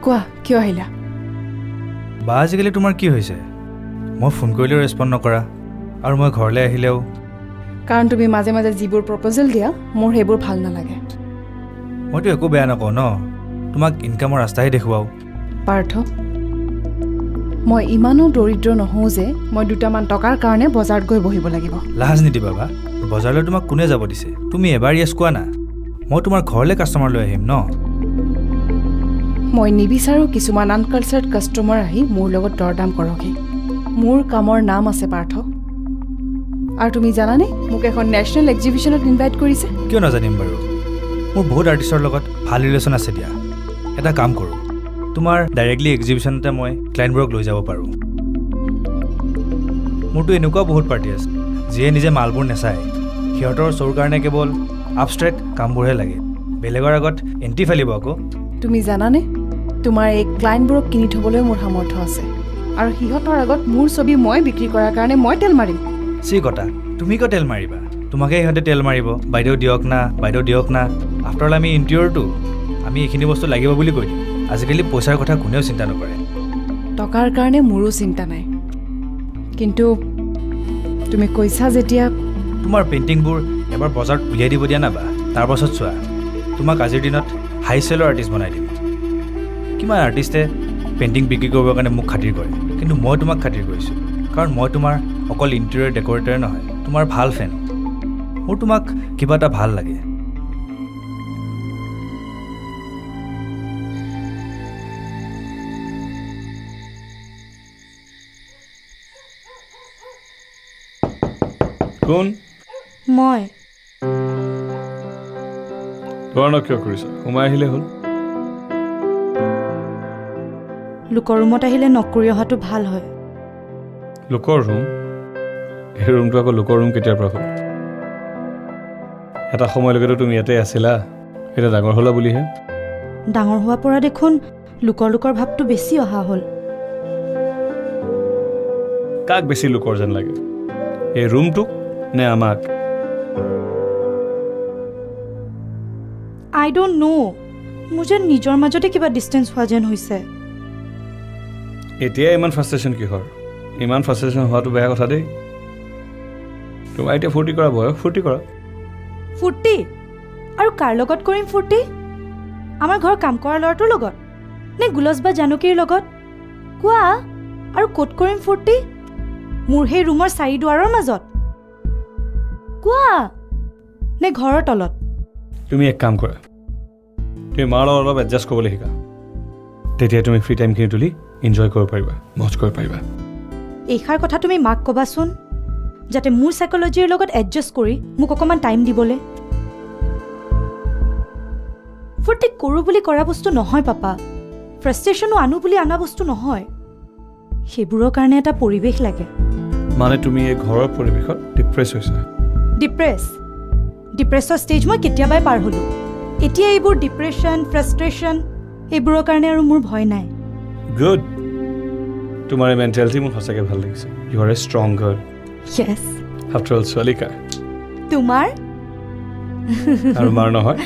কোৱা কিয় আহিলা বা আজিকালি তোমাৰ কি হৈছে মই ফোন কৰিলেও ৰেছপন্ড নকৰা আৰু মই ঘৰলৈ আহিলেও কাৰণ তুমি মাজে মাজে যিবোৰ প্ৰপ'জেল দিয়া মোৰ সেইবোৰ ভাল নালাগে মইতো একো বেয়া নকওঁ ন তোমাক ইনকামৰ ৰাস্তাহে দেখুৱাও পাৰ্থ মই ইমানো দৰিদ্ৰ নহওঁ যে মই দুটামান টকাৰ কাৰণে বজাৰত গৈ বহিব লাগিব লাজ নিদি বাবা বজাৰলৈ তোমাক কোনে যাব দিছে তুমি এবাৰ ইয়েছ কোৱা না মই তোমাৰ ঘৰলৈ কাষ্টমাৰ লৈ আহিম ন মই নিবিচাৰোঁ কিছুমান আনকালচাৰ্ড কাষ্টমাৰ আহি মোৰ লগত দৰদাম কৰকহি মোৰ কামৰ নাম আছে পাৰ্থ আৰু তুমি জানানে মোক এখন নেশ্যনেল এক্সিবিশ্যনত ইনভাইট কৰিছে কিয় নাজানিম বাৰু মোৰ বহুত আৰ্টিষ্টৰ লগত ভাল ৰিলেশ্যন আছে দিয়া এটা কাম কৰোঁ তোমাৰ ডাইৰেক্টলি এক্সিবিশ্যনতে মই ক্লাইণ্টবোৰক লৈ যাব পাৰোঁ মোৰতো এনেকুৱা বহুত পাৰ্টি আছে যিয়ে নিজে মালবোৰ নেচায় সিহঁতৰ শ্ব'ৰ কাৰণে কেৱল abstract কামবোৰহে লাগে বেলেগৰ আগত এণ্টি ফালিব আকৌ তুমি জানানে তোমাৰ এই ক্লাইণ্টবোৰক কিনি থ'বলৈ মোৰ সামৰ্থ্য আছে আৰু সিহঁতৰ আগত মোৰ ছবি মই বিক্ৰী কৰাৰ কাৰণে মই তেল মাৰিম চি কথা তুমি কিয় তেল মাৰিবা তোমাকে সিহঁতে তেল মাৰিব বাইদেউ দিয়ক না আফটাৰ অল আমি ইণ্টেৰিয়ৰটো আমি এইখিনি বস্তু লাগিব বুলি কৈ দিম আজিকালি পইচাৰ কথা কোনেও চিন্তা নকৰে টকাৰ কাৰণে মোৰো চিন্তা নাই কিন্তু তুমি কৈছা যেতিয়া তোমাৰ পেইণ্টিংবোৰ এবাৰ বজাৰত উলিয়াই দিব দিয়া না বা তাৰপাছত চোৱা তোমাক আজিৰ দিনত হাই চেলৰ আৰ্টিষ্ট বনাই দিম কিমান আৰ্টিষ্টে পেইণ্টিং বিক্ৰী কৰিবৰ কাৰণে মোক খাতিৰ কৰে কিন্তু মই তোমাক খাতিৰ কৰিছোঁ কাৰণ মই তোমাৰ অকল ইণ্টেৰিয়ৰ ডেকৰেটৰে নহয় তোমাৰ ভাল ফেন মোৰ তোমাক কিবা এটা ভাল লাগে কোন মই তোমাৰ কিয় কৰিছা সোমাই আহিলে হ'ল লোকৰ ৰুমত আহিলে নক কৰি অহাটো ভাল হয় লোকৰ ৰুম এই ৰুমটো আকৌ লোকৰ ৰুম কেতিয়াৰ পৰা হ'ল এটা সময়লৈকেতো তুমি ইয়াতে আছিলা এতিয়া ডাঙৰ হ'লা বুলিহে ডাঙৰ হোৱাৰ পৰা দেখোন লোকৰ ভাৱটো বেছি অহা হ'ল কাক বেছি লোকৰ যেন লাগে এই ৰুমটোক নে আমাক আই ডোণ্ট ন' মোৰ যেন নিজৰ মাজতে কিবা ডিষ্টেঞ্চ হোৱা যেন হৈছে এতিয়া ইমান ফ্ৰাষ্ট্ৰেশ্যন কিহৰ ইমান ফ্ৰাষ্ট্ৰেশ্যন হোৱাটো বেয়া কথা দেই তোমাৰ এতিয়া ফূৰ্তি কৰা বয়স ফূৰ্তি কৰা ফূৰ্তি আৰু কাৰ লগত কৰিম ফূৰ্তি আমাৰ ঘৰৰ কাম কৰা ল'ৰাটোৰ লগত নে গুলজ বা জানকীৰ লগত কোৱা আৰু ক'ত কৰিম ফূৰ্তি মোৰ সেই ৰুমৰ চাৰি দুৱাৰৰ মাজত কোৱা নে ঘৰৰ তলত তুমি এক কাম কৰা তুমি মাৰ লগত অলপ এডজাষ্ট কৰিবলৈ শিকা তেতিয়া তুমি ফ্ৰী টাইমখিনি তুলি এনজয় কৰিব পাৰিবা মজ কৰিব পাৰিবা এইষাৰ কথা তুমি মাক ক'বাচোন যাতে মোৰ সাইকোলজিৰ লগত এডজাষ্ট কৰি মোক অকণমান টাইম দিবলৈ ফূৰ্তি কৰোঁ বুলি কৰা বস্তু নহয় পাপা ফ্ৰাষ্ট্ৰেশ্যনো আনো বুলি অনা বস্তু নহয় সেইবোৰৰ কাৰণে এটা পৰিৱেশ লাগে মানে তুমি এই ঘৰৰ পৰিৱেশত ডিপ্ৰেছ হৈছা ডিপ্ৰেছৰ ষ্টেজ মই কেতিয়াবাই পাৰ হ'লোঁ এতিয়া এইবোৰ ডিপ্ৰেশ্যন ফ্ৰাষ্ট্ৰেশ্যন এইবোৰৰ কাৰণে আৰু মোৰ ভয় নাই গুড তোমাৰ এই মেণ্টেলিটি মোৰ সঁচাকৈ ভাল লাগিছে you are a strong girl yes after all ছোৱালীকা তোমাৰ আৰু মাৰ নহয়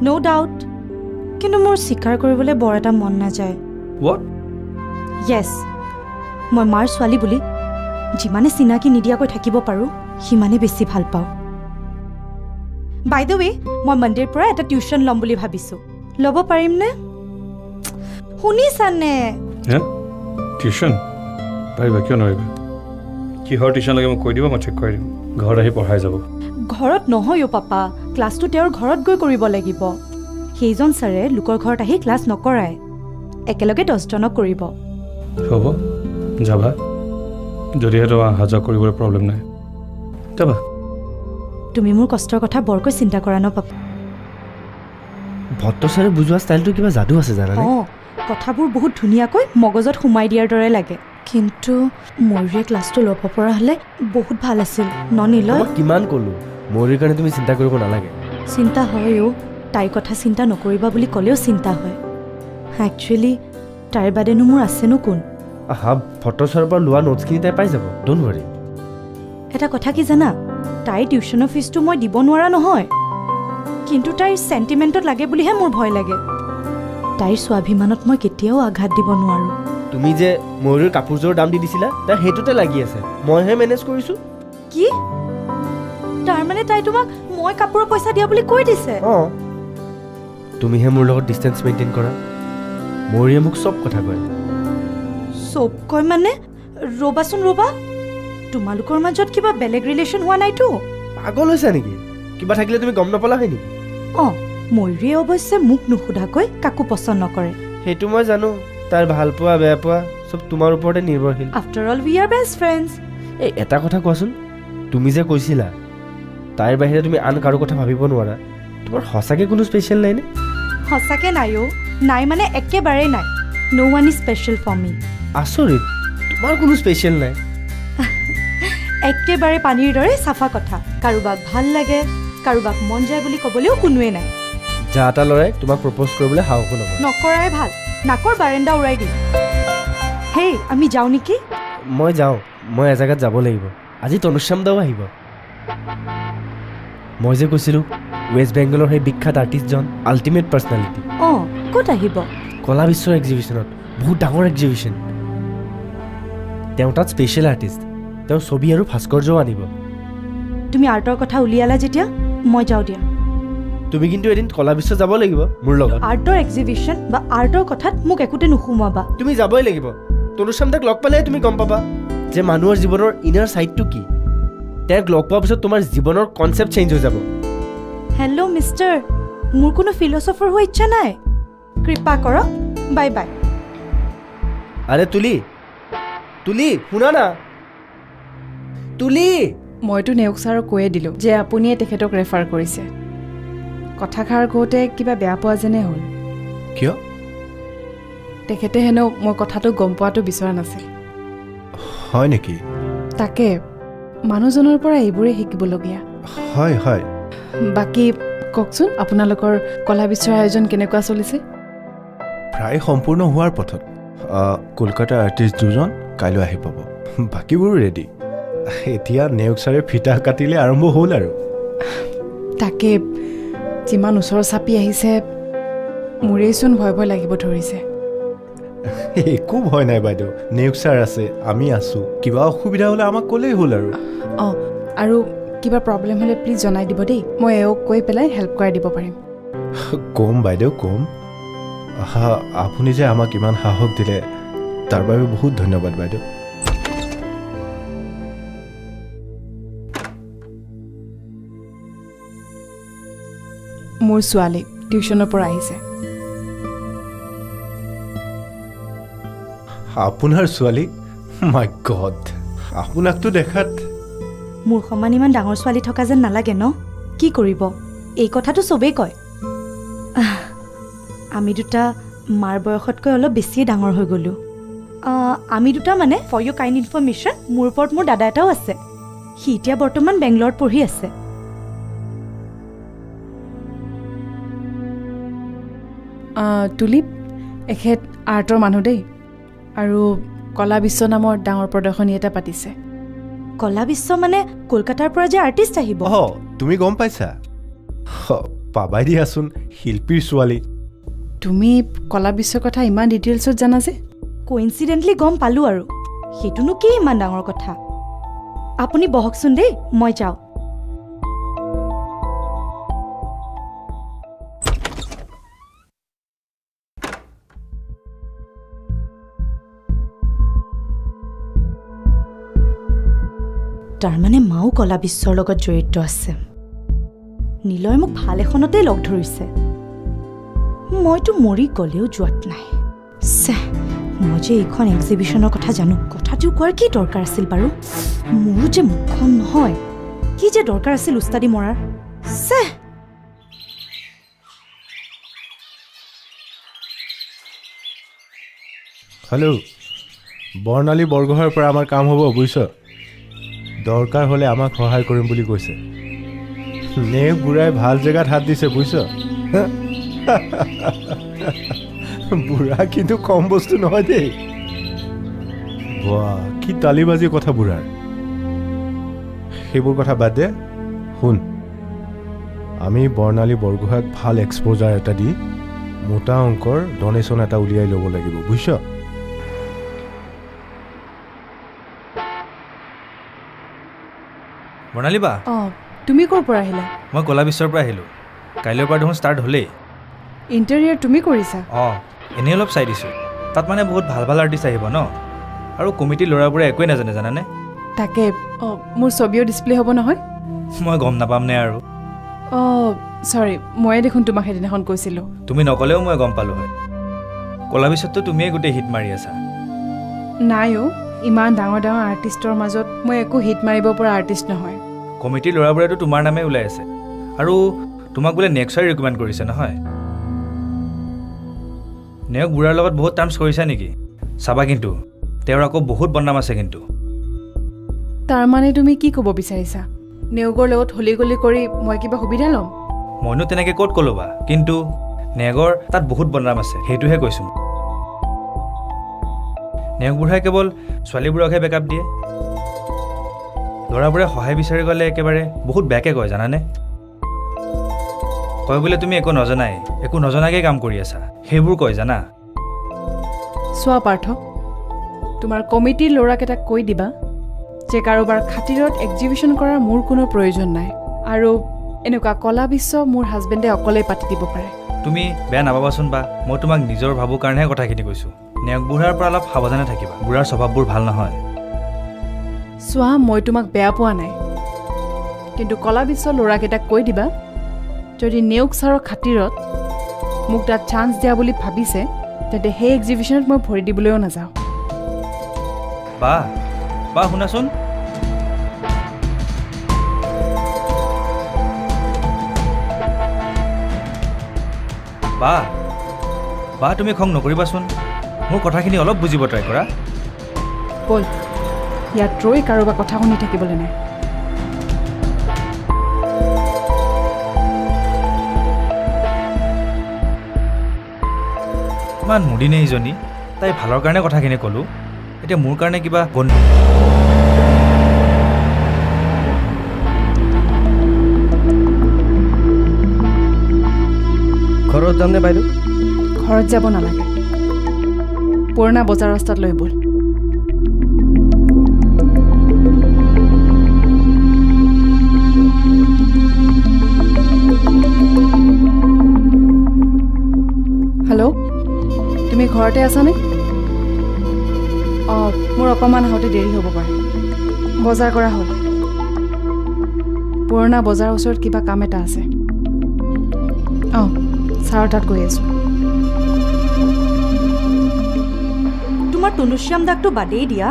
ন' ডাউট কিন্তু মোৰ স্বীকাৰ কৰিবলৈ বৰ এটা মন নাযায় হোৱাট য়েছ মই মাৰ ছোৱালী বুলি যিমানে চিনাকি নিদিয়াকৈ থাকিব পাৰোঁ সিমানে বেছি ভাল পাওঁ বাই দ্য ৱে মই মনডেৰ পৰা এটা টিউশ্যন ল'ম বুলি ভাবিছোঁ ল'ব পাৰিমনে শুনিছানে টিউশ্যন পাৰিবা কিয় নোৱাৰিবা কিহৰ টিউশ্যন লাগে মোক কৈ দিব মই ঠিক কৰি দিম ঘৰত আহি পঢ়াই যাব ঘৰত নহয় অ' পাপা ক্লাছটো তেওঁৰ ঘৰত গৈ কৰিব লাগিব সেইজন ছাৰে লোকৰ ঘৰত আহি ক্লাছ নকৰায় একেলগে 10জনক কৰিব হ'ব যাবা যদিহে তোমাৰ অহা যোৱা কৰিবলৈ প্ৰব্লেম নাই যাবা তুমি মোৰ কষ্টৰ কথা বৰকৈ চিন্তা কৰা ন পাপা ভট্ট ছাৰে বুজোৱা ষ্টাইলটো কিবা যাদু আছে জানানে অঁ কথাবোৰ বহুত ধুনীয়াকৈ মগজত সোমাই দিয়াৰ দৰে লাগে কিন্তু ময়ূৰীয়ে ক্লাছটো ল'ব পৰা হ'লে বহুত ভাল আছিল ননিলয় কিমান ক'লো ময়ূৰীৰ কাৰণে তুমি চিন্তা কৰিব নালাগে চিন্তা হয় অ' তাইৰ কথা চিন্তা নকৰিবা বুলি ক'লেও চিন্তা হয় একচুৱেলি তাইৰ বাদেনো মোৰ আছেনো কোন আহা ভট্ট ছাৰৰ পৰা লোৱা নোটছখিনি তাই পাই যাব ডোণ্ট ৱৰি এটা কথা কি জানা তাইৰ টিউশ্যনৰ ফিজটো মই দিব নোৱাৰা নহয় কিন্তু তাইৰ চেণ্টিমেণ্টত লাগে বুলিহে মোৰ ভয় লাগে তাইৰ স্বাভিমানত মই কেতিয়াও আঘাত দিব নোৱাৰোঁ। তুমি যে ময়ূৰীৰ কাপোৰযোৰৰ দাম দি দিছিলা তাৰ সেইটোতে লাগি আছে, মইহে মেনেজ কৰিছোঁ। কি? তাৰমানে তাই তোমাক মই কাপোৰৰ পইচা দিয়া বুলি কৈ দিছে? অঁ, তুমিহে মোৰ লগত ডিষ্টেঞ্চ মেইনটেইন কৰা। ময়ূৰীয়ে মোক চব কথা কয়। চব কয় মানে? ৰ'বাচোন ৰ'বা, তোমালোকৰ মাজত কিবা বেলেগ ৰিলেশ্যন হোৱা নাইতো? পাগল হৈছা নেকি? কিবা থাকিলে তুমি গম নাপালা হয় নেকি? অঁ, ময়ূৰীয়ে অৱশ্যে মোক নুসুধাকৈ কাকো পচন্দ নকৰে। সেইটো মই জানো, তাৰ ভাল পোৱা বেয়া পোৱা চব তোমাৰ ওপৰতে নিৰ্ভৰশীল। After all we are best friends. এই এটা কথা কোৱাচোন, তুমি যে কৈছিলা তাইৰ বাহিৰে তুমি আন কাৰো কথা ভাবিব নোৱাৰা, তোমাৰ সঁচাকৈ কোনো স্পেচিয়েল নাইনে? সঁচাকৈ নাই অ', নাই মানে একেবাৰেই নাই। ন' ওৱান ইজ স্পেচিয়েল ফৰ মি। আচৰিত, তোমাৰ কোনো স্পেচিয়েল নাই? একেবাৰে পানীৰ দৰে চাফা কথা। কাৰোবাক ভাল লাগে, কাৰোবাক মন যায় বুলি ক'বলৈও কোনোৱে নাই। যা এটা ল'ৰাই তোমাক প্ৰপ'জ কৰিবলৈ সাহসো নকৰে। নকৰাই ভাল, নাকৰ বাৰেণ্ডা উৰাই দিম। হেই, আমি যাওঁ নেকি? মই যাওঁ, মই এজেগাত যাব লাগিব। আজি তনুশ্যাম দাও আহিব। মই যে কৈছিলোঁ ৱেষ্ট বেংগলৰ সেই বিখ্যাত আৰ্টিষ্টজন, আল্টিমেট পাৰ্চনেলিটি। অঁ, ক'ত আহিব? কলা বিশ্বৰ এক্সিবিশ্যনত, বহুত ডাঙৰ এক্সিবিশ্যন। তেওঁ তাত স্পেচিয়েল আৰ্টিষ্ট, তেওঁ ছবি আৰু ভাস্কৰ্যও আনিব। তুমি আৰ্টৰ কথা উলিয়ালা যেতিয়া মই যাওঁ দিয়া। তুমি কিন্তু এদিন কলা বিশ্ব যাব লাগিব মোৰ লগত। আৰ্টৰ এক্সিবিশ্যন বা আৰ্টৰ কথাত মোক একোতে নুসুমুৱাবা। তুমি যাবই লাগিব। তনুশ্যাম দাক লগ পালেহে তুমি গম পাবা যে মানুহৰ জীৱনৰ ইনাৰ ছাইডটো কি। তেওঁক লগ পোৱাৰ পিছত তোমাৰ জীৱনৰ কনচেপ্ট চেঞ্জ হৈ যাব। হেল্ল' মিষ্টাৰ, মোৰ কোনো ফিলচফাৰ হোৱা ইচ্ছা নাই, কৃপা কৰক। Bye bye. আৰে তুলি, তুলি শুনা না, তুলি। মইতো নেওগ ছাৰক কৈয়ে দিলোঁ যে আপুনিয়ে তেখেতক ৰেফাৰ কৰিছে। কথাষাৰ কওঁতে কিবা বেয়া পোৱা যেনে হ'ল। কিয়? তেখেতে হেনো মই কথাটো গম পোৱাটো বিচৰা নাছিল। হয় নেকি? তাকে, মানুহজনৰ পৰা এইবোৰেই শিকিবলগীয়া। হয় হয়। বাকী কওকচোন, আপোনালোকৰ কলা বিশ্বৰ আয়োজন কেনেকুৱা চলিছে? প্ৰায় সম্পূৰ্ণ হোৱাৰ পথত। কলকাতাৰ আৰ্টিষ্ট দুজন কাইলৈ আহি পাব, বাকীবোৰো ৰেডি। এতিয়া নেওগ ছাৰে ফিটা কাটিলে আৰম্ভ হ'ল আৰু। তাকে, যিমান ওচৰ চাপি আহিছে মোৰেইচোন ভয় ভয় লাগিব ধৰিছে। একো ভয় নাই বাইদেউ, নেওগ ছাৰ আছে, আমি আছোঁ। কিবা অসুবিধা হ'লে আমাক ক'লেই হ'ল আৰু। অঁ, আৰু কিবা প্ৰব্লেম হ'লে প্লিজ জনাই দিব দেই, মই এওঁক কৈ পেলাই হেল্প কৰাই দিব পাৰিম। ক'ম বাইদেউ, ক'ম। আপুনি যে আমাক ইমান সাহস দিলে তাৰ বাবে বহুত ধন্যবাদ বাইদেউ। মোৰ ছোৱালী টিউশ্যনৰ পৰা আহিছে। আপোনাৰ ছোৱালী? মাই গড, আপোনাকতো দেখাত মোৰ সমান ইমান ডাঙৰ ছোৱালী থকা যেন নালাগে ন? কি কৰিব, এই কথাটো চবেই কয়। আমি দুটা মাৰ বয়সতকৈ অলপ বেছিয়ে ডাঙৰ হৈ গ'লোঁ। আমি দুটা মানে ফৰ ইউ কাইণ্ড ইনফৰ্মেশ্যন, মোৰ ওপৰত মোৰ দাদা এটাও আছে। সি এতিয়া বৰ্তমান বেংগলৰত পঢ়ি আছে। তুলিপ, এখেত আৰ্টৰ মানুহ দেই, আৰু কলা বিশ্ব নামৰ ডাঙৰ প্ৰদৰ্শনী এটা পাতিছে। কলা বিশ্ব মানে কলকাতাৰ পৰা যে আৰ্টিষ্ট আহিব? তুমি গম পাইছা? পাবাই দিয়াচোন, শিল্পীৰ ছোৱালী। তুমি কলা বিশ্বৰ কথা ইমান ডিটেইলছত জানা যে? কোইনচিডেণ্টলি গম পালোঁ আৰু, সেইটোনো কি ইমান ডাঙৰ কথা। আপুনি বহকচোন দেই, মই যাওঁ। তাৰমানে মাও কলা বিশ্বৰ লগত জড়িত আছে। নীলয় মোক ভাল এখনতেই লগ ধৰিছে। মইতো মৰি গ'লেও যোৱাত নাই। মই যে এইখন এক্সিবিশ্যনৰ কথা জানো, কথাটো কোৱাৰ কি দৰকাৰ আছিল বাৰু? মোৰো যে মুখখন নহয়, কি যে দৰকাৰ আছিল উস্তাদি মৰাৰ। হেল্ল', বৰ্ণালী বৰগোহাঁইৰ পৰা আমাৰ কাম হ'ব বুজিছ? দৰকাৰ হ'লে আমাক সহায় কৰিম বুলি কৈছে। নেওগ বুঢ়াই ভাল জেগাত হাত দিছে বুজিছ? বুঢ়া কিন্তু কম বস্তু নহয় দেই। বাহ, কি তালিবাজি কথা বুঢ়াৰ। সেইবোৰ কথা বাদ দে, শুন, আমি বৰ্ণালী বৰগোহাঁইক ভাল এক্সপ'জাৰ এটা দি মোটা অংকৰ ডনেশ্যন এটা উলিয়াই ল'ব লাগিব বুজিছ বৰ্ণালী বা অঁ তুমি ক'ৰ পৰা আহিলা মই কলা বিশ্বৰ পৰা আহিলোঁ কাইলৈৰ পৰা দেখোন ষ্টাৰ্ট হ'লেই ইণ্টেৰিয়াৰ তুমি কৰিছা অঁ এনেই অলপ চাই দিছোঁ তাত মানে বহুত ভাল ভাল আৰ্টিষ্ট আহিব ন আৰু কমিটিৰ ল'ৰাবোৰে একোৱেই নাজানে জানানে তাকে অঁ মোৰ ছবিও ডিছপ্লে হ'ব নহয় মই গম নাপামনে আৰু অঁ চৰি ময়ে দেখোন তোমাক সেইদিনাখন কৈছিলোঁ তুমি নক'লেও মই গম পালোঁ হয় কলা বিশ্বততো তুমিয়ে গোটেই হিট মাৰি আছা নাই অ' ইমান ডাঙৰ ডাঙৰ আৰ্টিষ্টৰ মাজত মই একো হিট মাৰিব পৰা আৰ্টিষ্ট নহয় কমিটিৰ ল'ৰাবোৰেতো তোমাৰ নামেই ওলাই আছে আৰু তোমাক বোলে নেক্সট ৰিকমেণ্ড কৰিছে নহয় নেওক বুঢ়াৰ লগত বহুত টাৰ্মছ কৰিছা নেকি চাবা কিন্তু তেওঁৰ আকৌ বহুত বদনাম আছে কিন্তু তাৰমানে তুমি কি ক'ব বিচাৰিছা নেওগৰ লগত হলি গলি কৰি মই কিবা সুবিধা ল'ম মইনো তেনেকৈ ক'ত ক'লো বা কিন্তু নেগৰ তাত বহুত বদনাম আছে সেইটোহে কৈছোঁ নেওক বুঢ়াই কেৱল ছোৱালীবোৰকহে বেকআপ দিয়ে ল'ৰাবোৰে সহায় বিচাৰি গ'লে একেবাৰে বহুত বেয়াকৈ কয় জানানে কয় বোলে তুমি একো নজনাই একো নজনাকৈ কাম কৰি আছা সেইবোৰ কয় জানা চোৱা পাৰ্থ তোমাৰ কমিটিৰ ল'ৰাকেইটাক কৈ দিবা যে কাৰোবাৰ খাতিৰত এক্সিবিশ্যন কৰাৰ মোৰ কোনো প্ৰয়োজন নাই আৰু এনেকুৱা কলা বিশ্ব মোৰ হাজবেণ্ডে অকলেই পাতি দিব পাৰে তুমি বেয়া নাপাবাচোন বা মই তোমাক নিজৰ ভাবোঁ কাৰণেহে কথাখিনি কৈছোঁ নেওক বুঢ়াৰ পৰা অলপ সাৱধানে থাকিবা বুঢ়াৰ স্বভাৱবোৰ ভাল নহয় চোৱা মই তোমাক বেয়া পোৱা নাই কিন্তু কলা বিশ্বৰ ল'ৰাকেইটাক কৈ দিবা যদি নেওক ছাৰৰ খাতিৰত মোক তাত চান্স দিয়া বুলি ভাবিছে তেন্তে সেই এক্সিবিশ্যনত মই ভৰি দিবলৈও নাযাওঁ বা বা শুনাচোন বা বা তুমি খং নকৰিবাচোন মোৰ কথাখিনি অলপ বুজিব ট্ৰাই কৰা ব'ল ইয়াত ৰৈ কাৰোবাৰ কথা শুনি থাকিবলৈ নাই ইমান মুদিনে ইজনী তাই ভালৰ কাৰণে কথাখিনি ক'লোঁ এতিয়া মোৰ কাৰণে কিবা ঘৰত যাম নে বাইদেউ ঘৰত যাব নালাগে পুৰণা বজাৰ ৰাস্তাত লৈ ব'ল হেল্ল' তুমি ঘৰতে আছানে অঁ মোৰ অকণমান আহোঁতে দেৰি হ'ব পাৰে বজাৰ কৰা হ'ল পুৰণা বজাৰৰ ওচৰত কিবা কাম এটা আছে অঁ ছাৰৰ তাত গৈ আছোঁ তোমাৰ তনুশ্যাম দাকটো বাদেই দিয়া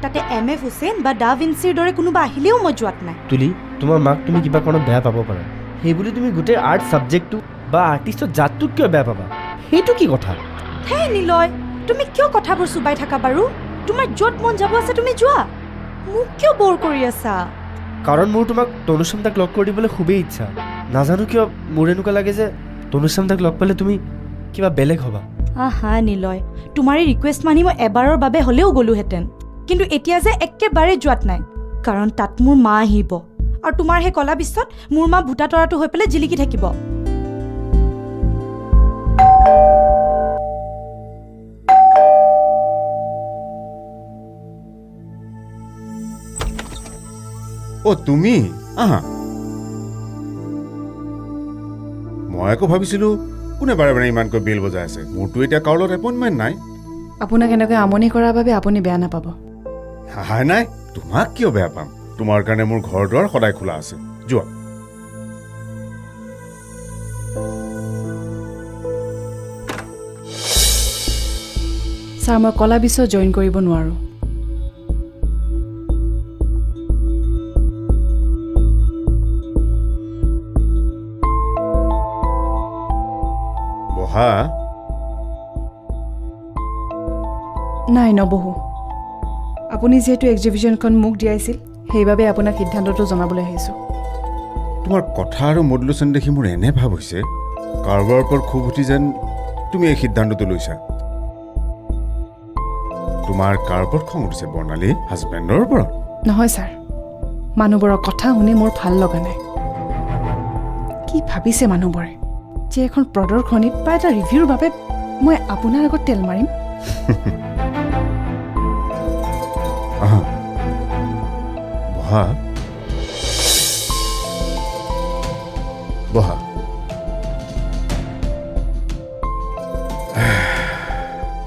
তাতে MF হুছেইন বা ডা ভিঞ্চিৰ দৰে কোনোবা আহিলেও মই যোৱাত নাই তুলি তোমাৰ মাক তুমি কিবা কাৰণত বেয়া পাব পাৰা সেইবুলি তুমি গোটেই আৰ্ট ছাবজেক্টটো বা আৰ্টিষ্টৰ জাতটোক কিয় বেয়া পাবা সেইটো কি কথা হেই নিলয় তুমি কিয় কথাবোৰ চুবাই থাকা বাৰু তোমাৰ য'ত মন যাব আছে তুমি যোৱা মোক কিয় বৰ কৰি আছা কাৰণ মোৰ তোমাক তনুশ্যাম দাক লগ কৰি দিবলৈ খুবেই ইচ্ছা নাজানো কিয় মোৰ এনেকুৱা লাগে যে তনুশ্যাম দাক লগ পালে তুমি কিবা বেলেগ হ'বা আহা নিলয় তোমাৰ এই ৰিকুৱেষ্ট মানি মই এবাৰৰ বাবে হ'লেও গ'লোহেঁতেন কিন্তু এতিয়া যে একেবাৰে যোৱাত নাই কাৰণ তাত মোৰ মা আহিব আৰু তোমাৰ সেই কলা বিশ্বত মোৰ মা ভূটা তৰাটো হৈ পেলাই জিলিকি থাকিব অ' তুমি আহা মই আকৌ ভাবিছিলোঁ কোনে বাৰে বাৰে ইমানকৈ বেল বজাই আছে মোৰতো এতিয়া কাৰো লগত এপইণ্টমেণ্ট নাই আপোনাক এনেকৈ আমনি কৰাৰ বাবে আপুনি বেয়া নাপাব হাই নাই তোমাক কিয় বেয়া পাম তোমাৰ কাৰণে মোৰ ঘৰ দুৱাৰ সদায় খোলা আছে যোৱা ছাৰ মই কলা বিশ্ব জইন কৰিব নোৱাৰোঁ বহা নাই নবহো আপুনি যিহেতু এক্সিবিশ্যনখন মোক দিয়াইছিল সেইবাবে আপোনাক সিদ্ধান্তটো জনাবলৈ আহিছোঁ তোমাৰ কথা আৰু মডুলেশ্যন দেখি মোৰ এনে ভাৱ হৈছে কাৰোবাৰ ওপৰত খুব উঠি যেন তুমি এই সিদ্ধান্তটো লৈছা তোমাৰ কাৰ ওপৰত খং উঠিছে বৰ্ণালী হাজবেণ্ডৰ ওপৰত নহয় ছাৰ মানুহবোৰৰ কথা শুনি মোৰ ভাল লগা নাই কি ভাবিছে মানুহবোৰে যে এখন প্ৰদৰ্শনীত বা এটা ৰিভিউৰ বাবে মই আপোনাৰ আগত তেল মাৰিম আহা বহা বহা